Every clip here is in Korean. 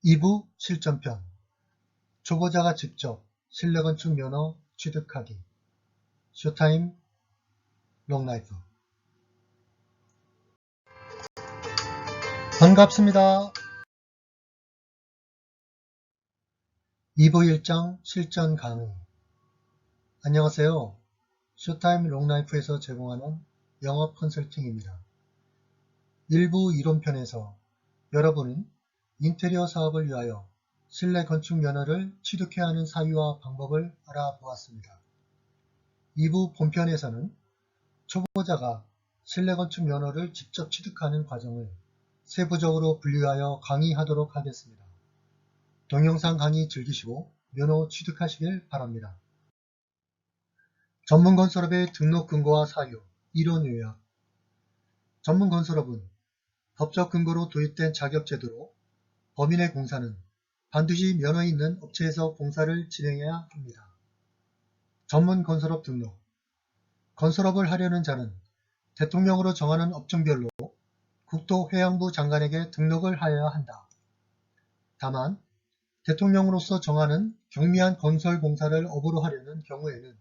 2부 실전편 초보자가 직접 실내건축 면허 취득하기 쇼타임 롱라이프 반갑습니다. 2부 1장 실전 강의 안녕하세요. 쇼타임 롱라이프에서 제공하는 영업 컨설팅입니다. 1부 이론편에서 여러분은 인테리어 사업을 위하여 실내 건축 면허를 취득해야 하는 사유와 방법을 알아보았습니다. 2부 본편에서는 초보자가 실내 건축 면허를 직접 취득하는 과정을 세부적으로 분류하여 강의하도록 하겠습니다. 동영상 강의 즐기시고 면허 취득하시길 바랍니다. 전문건설업의 등록 근거와 사유, 이론 요약. 전문건설업은 법적 근거로 도입된 자격제도로 범인의 공사는 반드시 면허 있는 업체에서 공사를 진행해야 합니다. 전문건설업 등록. 건설업을 하려는 자는 대통령으로 정하는 업종별로 국토해양부 장관에게 등록을 하여야 한다. 다만 대통령으로서 정하는 경미한 건설공사를 업으로 하려는 경우에는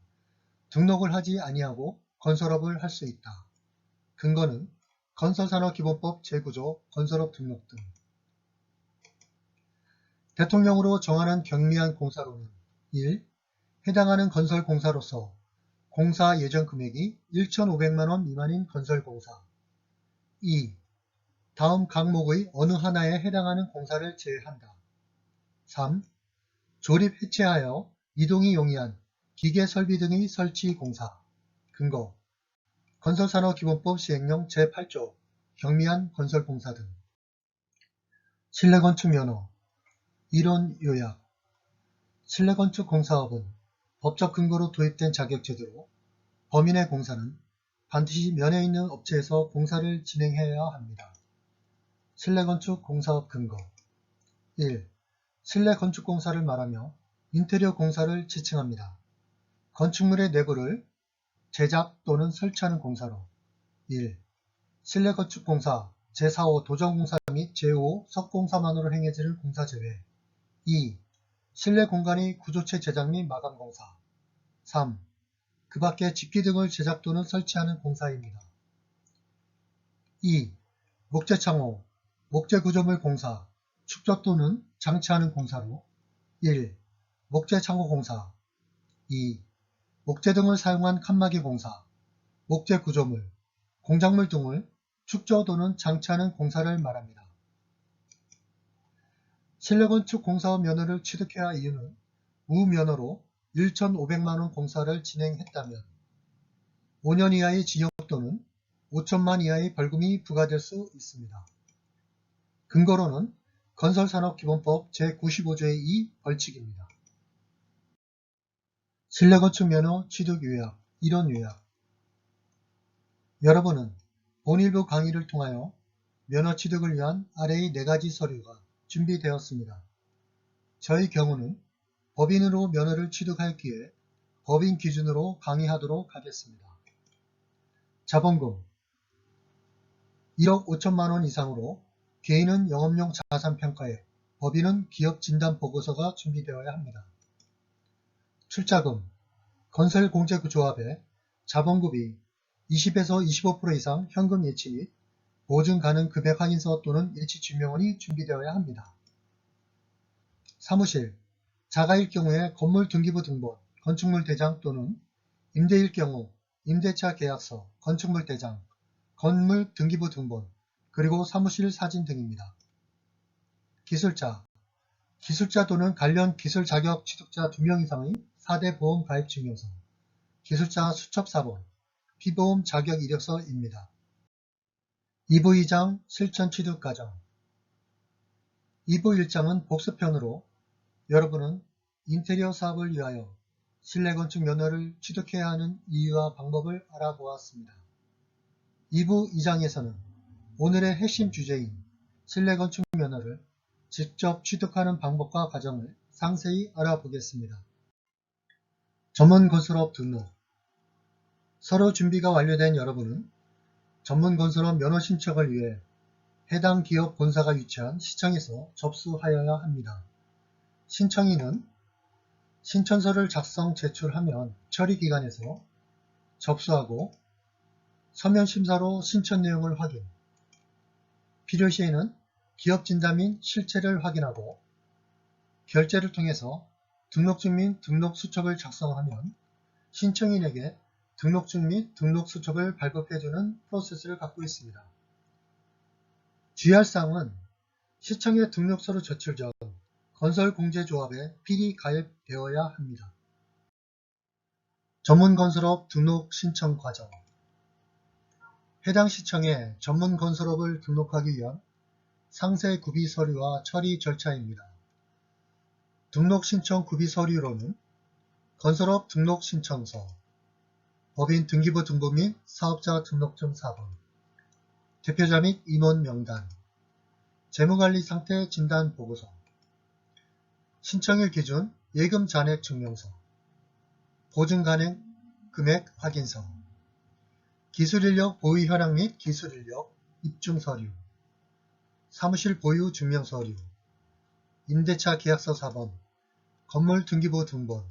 등록을 하지 아니하고 건설업을 할 수 있다. 근거는 건설산업기본법 제9조 건설업 등록 등. 대통령으로 정하는 경미한 공사로는 1. 해당하는 건설공사로서 공사 예정 금액이 1,500만원 미만인 건설공사. 2. 다음 각목의 어느 하나에 해당하는 공사를 제외한다. 3. 조립 해체하여 이동이 용이한 기계 설비 등의 설치 공사. 근거 건설산업기본법 시행령 제8조 경미한 건설공사 등. 실내건축 면허 이론 요약. 실내건축 공사업은 법적 근거로 도입된 자격제도로 범인의 공사는 반드시 면허 있는 업체에서 공사를 진행해야 합니다. 실내건축 공사업 근거 1. 실내건축공사를 말하며 인테리어 공사를 지칭합니다. 건축물의 내부를 제작 또는 설치하는 공사로 1. 실내건축공사 제4호 도정공사 및 제5호 석공사만으로 행해지는 공사 제외 2. 실내 공간의 구조체 제작 및 마감공사 3. 그 밖에 지피 등을 제작 또는 설치하는 공사입니다. 2. 목재창호, 목재구조물 공사, 축적 또는 장치하는 공사로 1. 목재창호 공사 2. 목재 등을 사용한 칸막이 공사, 목재구조물, 공작물 등을 축적 또는 장치하는 공사를 말합니다. 실내건축 공사업 면허를 취득해야 할 이유는 무면허로 1,500만원 공사를 진행했다면 5년 이하의 징역 또는 5천만 이하의 벌금이 부과될 수 있습니다. 근거로는 건설산업기본법 제95조의 2 벌칙입니다. 실내건축 면허 취득 요약, 이론 요약. 여러분은 본일부 강의를 통하여 면허 취득을 위한 아래의 4가지 서류가 준비되었습니다. 저의 경우는 법인으로 면허를 취득하였기에 법인 기준으로 강의하도록 하겠습니다. 자본금 1억 5천만원 이상으로 개인은 영업용 자산평가액, 법인은 기업진단보고서가 준비되어야 합니다. 출자금 건설공제조합에 자본금이 20에서 25% 이상 현금 예치 및 보증 가능 금액 확인서 또는 일치증명원이 준비되어야 합니다. 사무실 자가일 경우에 건물 등기부 등본, 건축물 대장 또는 임대일 경우 임대차 계약서, 건축물 대장, 건물 등기부 등본, 그리고 사무실 사진 등입니다. 기술자 또는 관련 기술 자격 취득자 2명 이상의 4대 보험 가입 증명서, 기술자 수첩사본, 피보험 자격 이력서입니다. 2부 2장 실천 취득 과정. 2부 1장은 복습편으로 여러분은 인테리어 사업을 위하여 실내건축 면허를 취득해야 하는 이유와 방법을 알아보았습니다. 2부 2장에서는 오늘의 핵심 주제인 실내건축 면허를 직접 취득하는 방법과 과정을 상세히 알아보겠습니다. 전문건설업 등록. 서류 준비가 완료된 여러분은 전문건설업 면허 신청을 위해 해당 기업 본사가 위치한 시청에서 접수하여야 합니다. 신청인은 신청서를 작성 제출하면 처리기관에서 접수하고 서면심사로 신청 내용을 확인, 필요시에는 기업 진단 및 실체를 확인하고 결제를 통해서 등록증 및 등록수첩을 작성하면 신청인에게 등록증 및 등록수첩을 발급해주는 프로세스를 갖고 있습니다. 주의할 사항은 시청에 등록서로 제출 전 건설공제조합에 필히 가입되어야 합니다. 전문건설업 등록 신청 과정. 해당 시청에 전문건설업을 등록하기 위한 상세 구비 서류와 처리 절차입니다. 등록 신청 구비 서류로는 건설업 등록 신청서, 법인 등기부 등본 및 사업자 등록증 4번, 대표자 및 임원 명단, 재무관리 상태 진단 보고서, 신청일 기준 예금 잔액 증명서, 보증 간행 금액 확인서, 기술인력 보유 현황 및 기술인력 입증 서류, 사무실 보유 증명 서류, 임대차 계약서 4번, 건물 등기부 등본,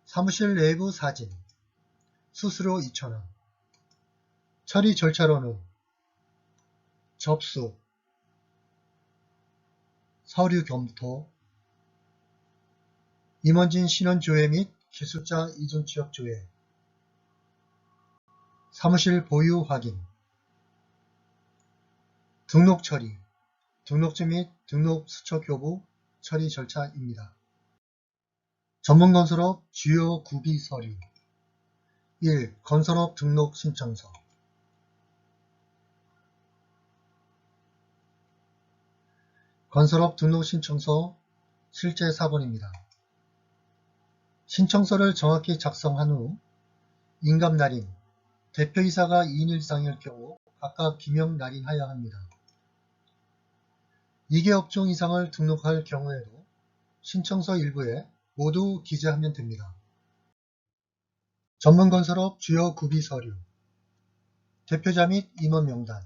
사무실 내부 사진, 수수료 2,000원. 처리 절차로는 접수, 서류 검토, 임원진 신원 조회 및 기술자 이전 취업 조회, 사무실 보유 확인, 등록 처리, 등록증 및 등록 수처 교부 처리 절차입니다. 전문건설업 주요 구비 서류 1. 건설업 등록 신청서. 건설업 등록 신청서 실제 4번입니다. 신청서를 정확히 작성한 후 인감 날인, 대표이사가 2인 이상일 경우 각각 기명 날인하여야 합니다. 2개 업종 이상을 등록할 경우에도 신청서 일부에 모두 기재하면 됩니다. 전문건설업 주요 구비 서류, 대표자 및 임원 명단,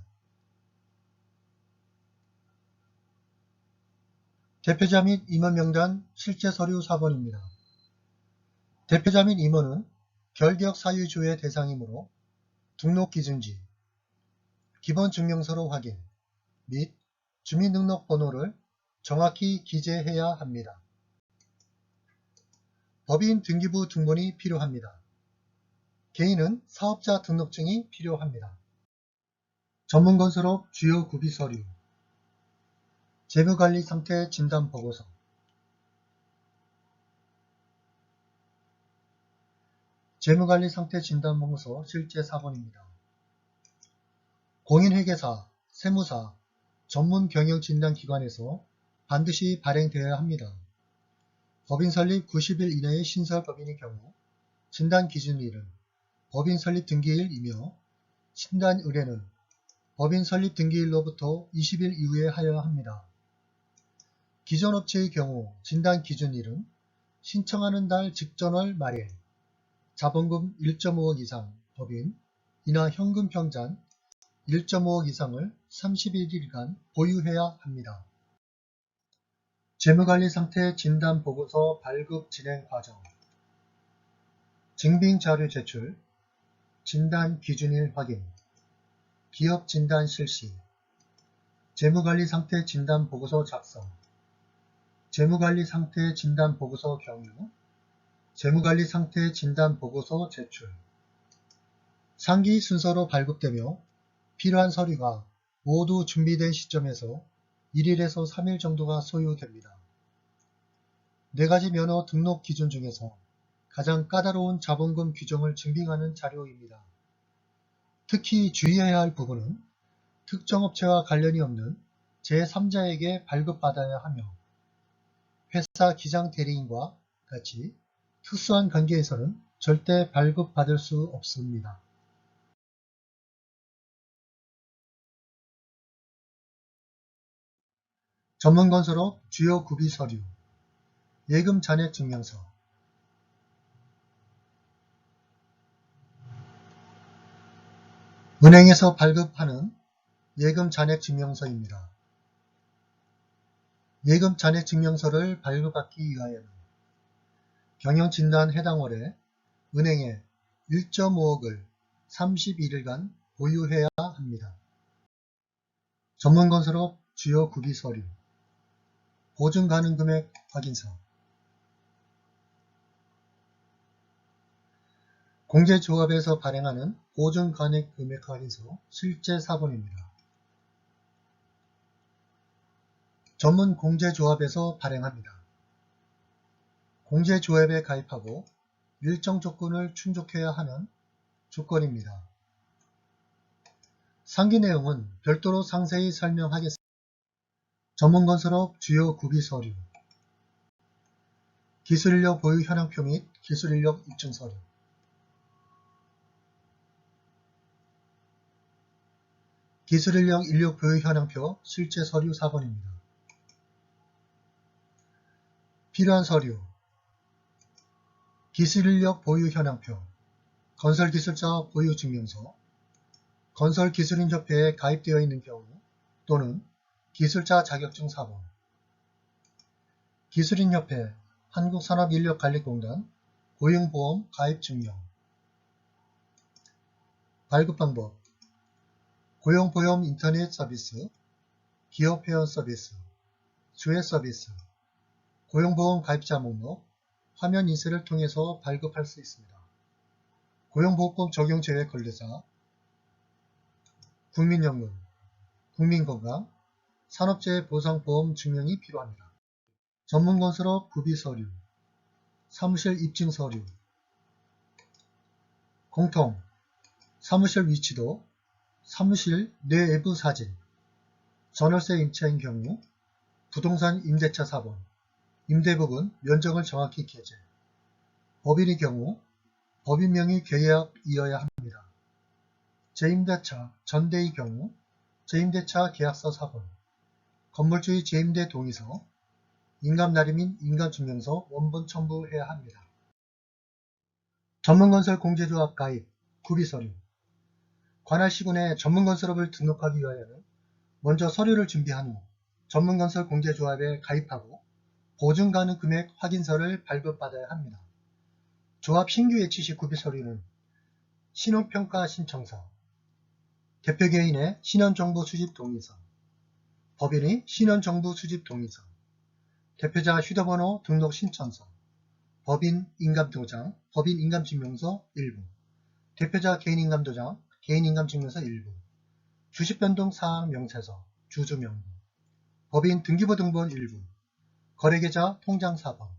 대표자 및 임원 명단 실제 서류 4번입니다. 대표자 및 임원은 결격 사유조회 대상이므로 등록기준지, 기본증명서로 확인 및 주민등록번호를 정확히 기재해야 합니다. 법인 등기부 등본이 필요합니다. 개인은 사업자 등록증이 필요합니다. 전문건설업 주요 구비 서류, 재무관리 상태 진단 보고서, 재무관리 상태 진단 보고서 실제 4번입니다. 공인회계사, 세무사, 전문 경영진단기관에서 반드시 발행되어야 합니다. 법인 설립 90일 이내의 신설법인의 경우 진단기준일은 법인 설립 등기일이며 진단 의뢰는 법인 설립 등기일로부터 20일 이후에 하여야 합니다. 기존 업체의 경우 진단기준일은 신청하는 달 직전월 말일, 자본금 1.5억 이상 법인 이나 현금 평잔 1.5억 이상을 31일간 보유해야 합니다. 재무관리 상태 진단 보고서 발급 진행 과정, 증빙 자료 제출, 진단 기준일 확인, 기업 진단 실시, 재무관리 상태 진단 보고서 작성, 재무관리 상태 진단 보고서 경유, 재무관리 상태 진단 보고서 제출. 상기 순서로 발급되며 필요한 서류가 모두 준비된 시점에서 1일에서 3일 정도가 소요됩니다. 4가지 면허 등록 기준 중에서 가장 까다로운 자본금 규정을 증빙하는 자료입니다. 특히 주의해야 할 부분은 특정 업체와 관련이 없는 제3자에게 발급받아야 하며 회사 기장 대리인과 같이 특수한 관계에서는 절대 발급받을 수 없습니다. 전문건설업 주요 구비 서류, 예금 잔액 증명서, 은행에서 발급하는 예금 잔액 증명서입니다. 예금 잔액 증명서를 발급받기 위하여는 경영진단 해당 월에 은행에 1.5억을 31일간 보유해야 합니다. 전문건설업 주요 구비 서류, 보증 가능 금액 확인서, 공제조합에서 발행하는 보증 가능 금액 확인서 실제 사본입니다. 전문 공제조합에서 발행합니다. 공제조합에 가입하고 일정 조건을 충족해야 하는 조건입니다. 상기 내용은 별도로 상세히 설명하겠습니다. 전문건설업 주요 구비 서류, 기술인력 보유 현황표 및 기술인력 입증 서류, 기술인력 인력 보유 현황표 실제 서류 4번입니다. 필요한 서류, 기술인력 보유 현황표, 건설기술자 보유 증명서, 건설기술인협회에 가입되어 있는 경우 또는 기술자 자격증 4번, 기술인협회, 한국산업인력관리공단, 고용보험 가입 증명, 발급 방법, 고용보험 인터넷 서비스, 기업회원 서비스, 주회 서비스, 고용보험 가입자 목록, 화면 인쇄를 통해서 발급할 수 있습니다. 고용보호법 적용 제외 근로자, 국민연금, 국민건강, 산업재해 보상보험 증명이 필요합니다. 전문건설업 구비 서류, 사무실 입증 서류, 공통, 사무실 위치도, 사무실 내외부 사진, 전월세 임차인 경우, 부동산 임대차 4번, 임대부분 면적을 정확히 게재, 법인의 경우 법인명의 계약이어야 합니다. 재임대차 전대의 경우 재임대차 계약서 4번, 건물주의 재임대 동의서, 인감날이 및 인감증명서 원본 첨부해야 합니다. 전문건설 공제조합 가입, 구비서류, 관할 시군에 전문건설업을 등록하기 위하여는 먼저 서류를 준비한 후 전문건설 공제조합에 가입하고 보증 가능 금액 확인서를 발급받아야 합니다. 조합 신규 예치 시 구비서류는 신용평가 신청서, 대표개인의 신원정보 수집 동의서, 법인의 신원정보 수집 동의서, 대표자 휴대번호 등록 신청서, 법인 인감도장, 법인 인감증명서 일부, 대표자 개인인감도장, 개인인감증명서 일부, 주식변동 사항 명세서, 주주명부, 법인 등기부 등본 일부, 거래계좌 통장 4번,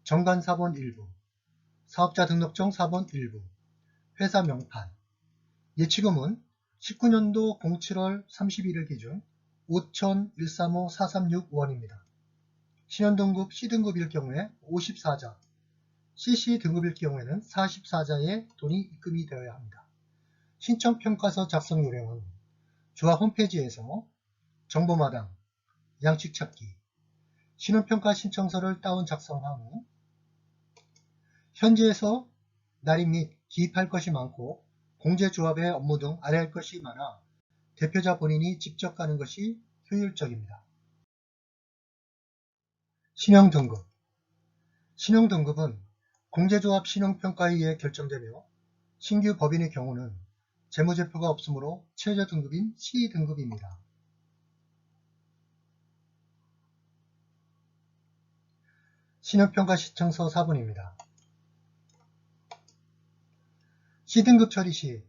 정관 4번 일부, 사업자 등록증 4번 일부, 회사 명판, 예치금은 19년도 07월 31일 기준 5,135,436원입니다. 신현등급 C등급일 경우에 54자, CC등급일 경우에는 44자의 돈이 입금이 되어야 합니다. 신청평가서 작성 요령은 조합 홈페이지에서 정보마당, 양식찾기, 신원평가 신청서를 다운 작성한 후 현지에서 날인 및 기입할 것이 많고 공제조합의 업무 등 알아야 할 것이 많아 대표자 본인이 직접 가는 것이 효율적입니다. 신용등급, 신용등급은 공제조합 신용평가에 의해 결정되며 신규 법인의 경우는 재무제표가 없으므로 최저등급인 C등급입니다. 신용평가 신청서 4번입니다. C등급 처리 시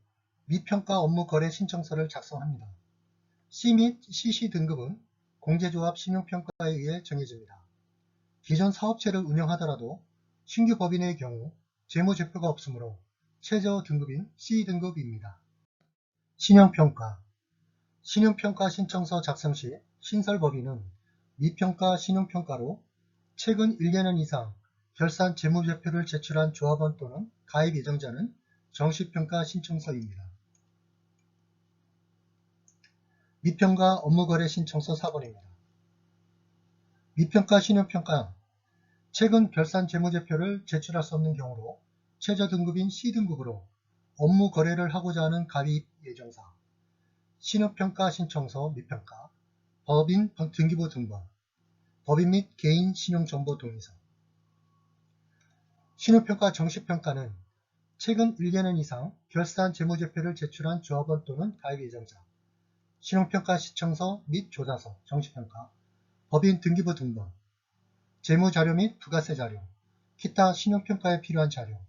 미평가 업무 거래 신청서를 작성합니다. C 및 CC 등급은 공제조합 신용평가에 의해 정해집니다. 기존 사업체를 운영하더라도 신규 법인의 경우 재무제표가 없으므로 최저 등급인 C등급입니다. 신용평가, 신용평가 신청서 작성 시 신설법인은 미평가 신용평가로 최근 1년 이상 결산 재무제표를 제출한 조합원 또는 가입 예정자는 정식평가 신청서입니다. 미평가 업무거래 신청서 4번입니다. 미평가 신용평가, 최근 결산 재무제표를 제출할 수 없는 경우로 최저등급인 C등급으로 업무 거래를 하고자 하는 가입 예정사, 신업평가 신청서 미평가, 법인 등기부 등본, 법인 및 개인 신용정보 동의서. 신업평가 정식평가는 최근 1년 이상 결산 재무제표를 제출한 조합원 또는 가입 예정자, 신용평가 시청서 및 조사서 정식평가, 법인 등기부 등본, 재무자료 및 부가세 자료, 기타 신용평가에 필요한 자료,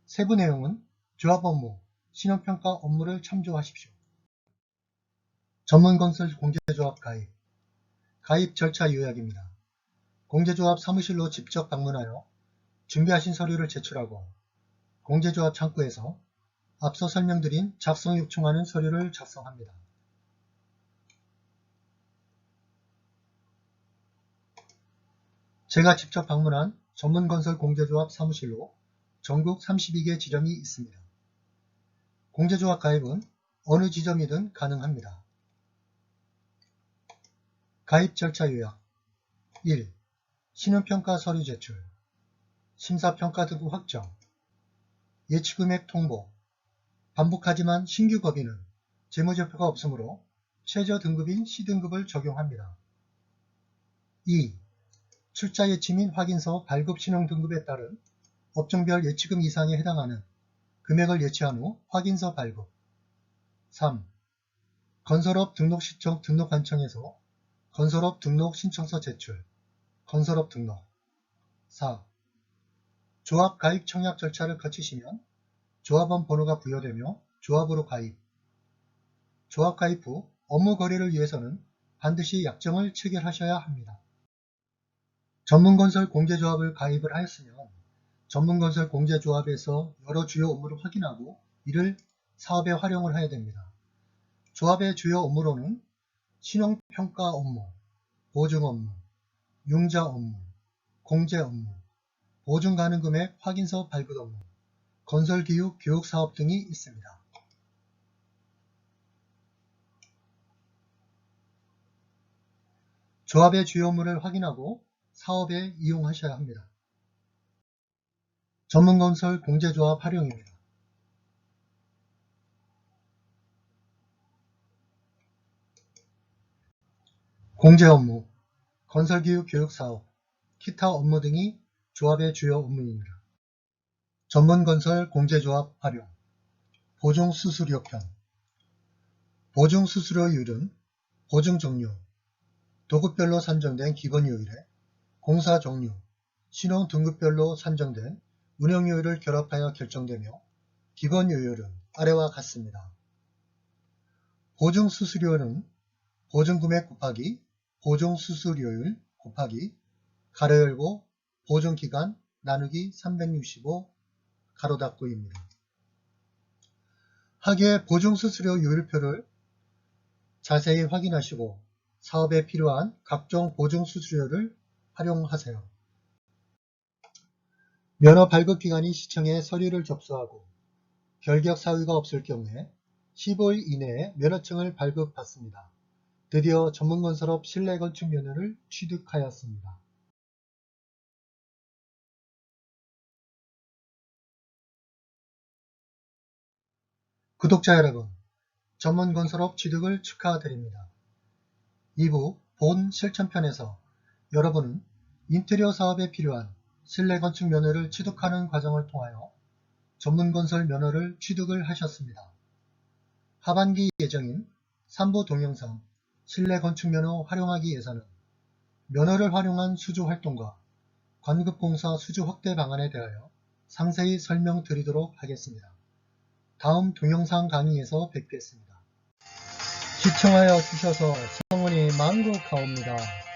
세부 내용은 조합 업무, 신용평가 업무를 참조하십시오. 전문건설 공제조합 가입, 가입 절차 요약입니다. 공제조합 사무실로 직접 방문하여 준비하신 서류를 제출하고 공제조합 창구에서 앞서 설명드린 작성 요청하는 서류를 작성합니다. 제가 직접 방문한 전문건설 공제조합 사무실로 전국 32개 지점이 있습니다. 공제조합 가입은 어느 지점이든 가능합니다. 가입 절차 요약 1. 신용평가 서류 제출, 심사평가 등급 확정, 예치금액 통보. 반복하지만 신규 법인은 재무제표가 없으므로 최저 등급인 C등급을 적용합니다. 2. 출자 예치 및 확인서 발급 신용 등급에 따른 업종별 예치금 이상에 해당하는 금액을 예치한 후 확인서 발급. 3. 건설업 등록 시청 등록 관청에서 건설업 등록 신청서 제출, 건설업 등록. 4. 조합 가입 청약 절차를 거치시면 조합원 번호가 부여되며 조합으로 가입. 조합 가입 후 업무 거래를 위해서는 반드시 약정을 체결하셔야 합니다. 전문건설 공제조합을 가입을 하였으면 전문건설 공제조합에서 여러 주요 업무를 확인하고 이를 사업에 활용을 해야 됩니다. 조합의 주요 업무로는 신용평가 업무, 보증 업무, 융자 업무, 공제 업무, 보증 가능 금액 확인서 발급 업무, 건설기육 교육사업 등이 있습니다. 조합의 주요 업무를 확인하고 사업에 이용하셔야 합니다. 전문건설 공제조합 활용입니다. 공제 업무, 건설기육 교육사업, 기타 업무 등이 조합의 주요 업무입니다. 전문건설 공제조합 활용, 보증수수료 편. 보증수수료율은 보증 종류, 도급별로 산정된 기본요율에 공사 종류, 신용 등급별로 산정된 운영요율을 결합하여 결정되며 기본요율은 아래와 같습니다. 보증수수료는 보증금액 곱하기 보증수수료율 곱하기 가로 열고 보증기간 나누기 365 가로 닫고입니다. 하계 보증수수료율표를 자세히 확인하시고 사업에 필요한 각종 보증수수료를 활용하세요. 면허 발급기간이 시청에 서류를 접수하고 결격 사유가 없을 경우에 15일 이내에 면허증을 발급받습니다. 드디어 전문건설업 실내건축 면허를 취득하였습니다. 구독자 여러분, 전문건설업 취득을 축하드립니다. 2부 본 실천편에서 여러분은 인테리어 사업에 필요한 실내건축 면허를 취득하는 과정을 통하여 전문건설 면허를 취득을 하셨습니다. 하반기 예정인 3부 동영상 실내건축 면허 활용하기 위해서는 면허를 활용한 수주 활동과 관급공사 수주 확대 방안에 대하여 상세히 설명드리도록 하겠습니다. 다음 동영상 강의에서 뵙겠습니다. 시청하여 주셔서 성원이 만국하옵니다.